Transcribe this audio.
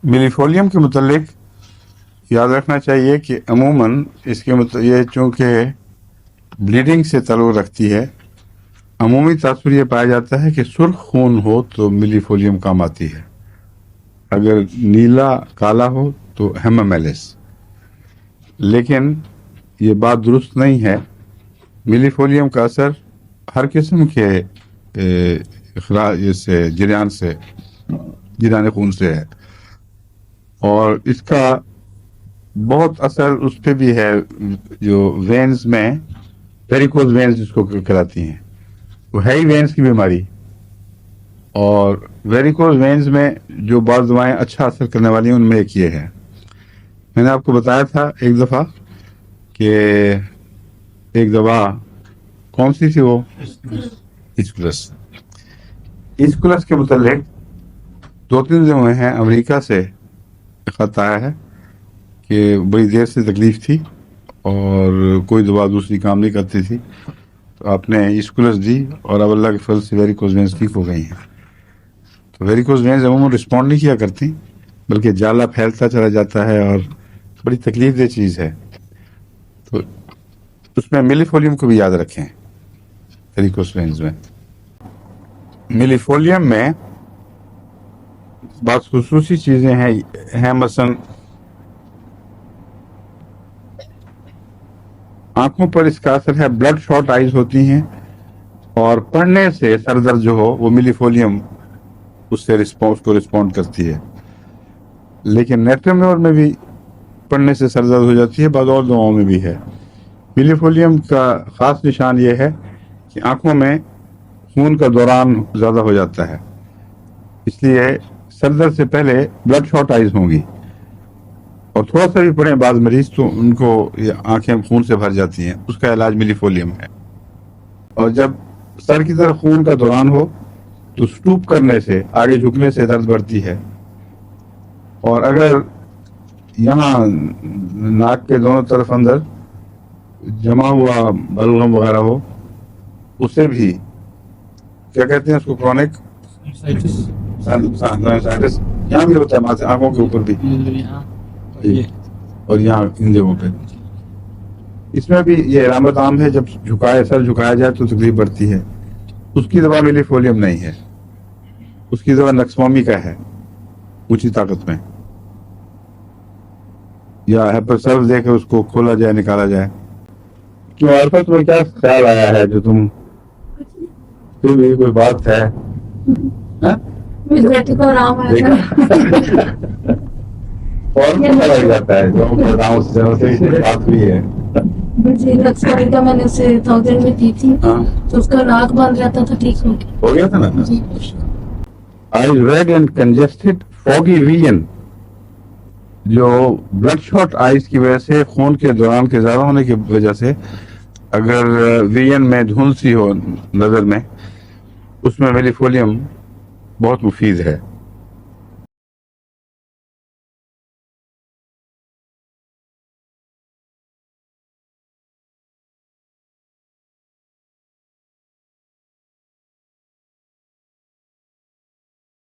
Millefolium के मुतल्लिक याद रखना चाहिए कि अमूमन इसके ये चूँकि ब्लीडिंग से ताल्लुक़ रखती है, अमूमी तासुर ये पाया जाता है कि सुर्ख खून हो तो मिलीफोलियम काम आती है, अगर नीला काला हो तो हेमामेलिस। लेकिन ये बात दुरुस्त नहीं है। मिलीफोलियम का असर हर किस्म के जरियान खून से है, और इसका बहुत असर उस पर भी है जो वेन्स में वेरिकोज वेन्स जिसको कहलाती हैं, वो है ही वेन्स की बीमारी। और वेरिकोज वेन्स में जो बाज़ दवाएं अच्छा असर करने वाली हैं उनमें एक ये है। मैंने आपको बताया था एक दफ़ा कि एक दवा कौन सी थी, वो इस्कुलस के मुतल्लिक 2-3 दिन हुए हैं अमेरिका से खत आया है कि बड़ी देर से तकलीफ थी और कोई दवा दूसरी काम नहीं करती थी, तो आपने इस्कुलस दी और अब अल्लाह के फजल से वेरिकोज वेन्स ठीक हो गई हैं। तो वेरिकोज वेन्स अमूमन रिस्पॉन्ड नहीं किया करती, बल्कि जाला फैलता चला जाता है और बड़ी तकलीफ दे चीज़ है। तो उसमें मिलीफोलियम को भी याद रखें। वेरिकोज वेन्स में मिलीफोलियम में बहुत खुसूसी चीज़ें हैं मसलन आंखों पर इसका असर है, ब्लड शॉट आइज होती हैं, और पढ़ने से सर दर्द जो हो वो मिलीफोलियम उससे रिस्पॉन्ड करती है। लेकिन नेट्रोम्योर में भी पढ़ने से सर दर्द हो जाती है, बाद और दवाओं में भी है। मिलीफोलियम का ख़ास निशान ये है कि आंखों में खून का दौरान ज़्यादा हो जाता है, इसलिए सर दर्द से पहले ब्लड शॉट आइज होंगी, और थोड़ा सा भी पढ़े बाज़ मरीज तो उनको ये आंखें खून से भर जाती हैं, उसका इलाज मिलीफोलियम है। और जब सर की तरफ खून का दौरान हो तो स्टूप करने से, आगे झुकने से दर्द बढ़ती है, और अगर यहाँ नाक के दोनों तरफ अंदर जमा हुआ बलगम वगैरह हो, उससे भी क्या कहते हैं उसको, क्रॉनिक साइनसाइटिस यहाँ भी होता है, माथे आंखों के ऊपर भी और यहाँ इन जगहों पे, इसमें भी ये अलामत आम है। जब सर झुकाया जाए तो तकलीफ बढ़ती है। उसकी दवा मिलीफोलियम नहीं है, उसकी दवा नक्समोमी का है, ऊंची ताकत में, या हेपरसल्फ देकर उसको खोला जाए, निकाला जाए। तो आरफा तुम्हें क्या ख्याल आया है जो तुम फिर भी कोई बात है? मेरी बेटी को आराम आया और पता लग जाता है जो से बात हुई है। जी नक्सवारी का मैंने उसे 1000 में दी थी, तो उसका नाक बंद रहता था, ठीक हो गया था ना। जी eye red and congested foggy vision, जो ब्लड शॉट आइज की वजह से, खून के दौरान के ज्यादा होने की वजह से अगर विजन में धुंध सी हो नजर में, उसमें मिलीफोलियम बहुत मुफीद है।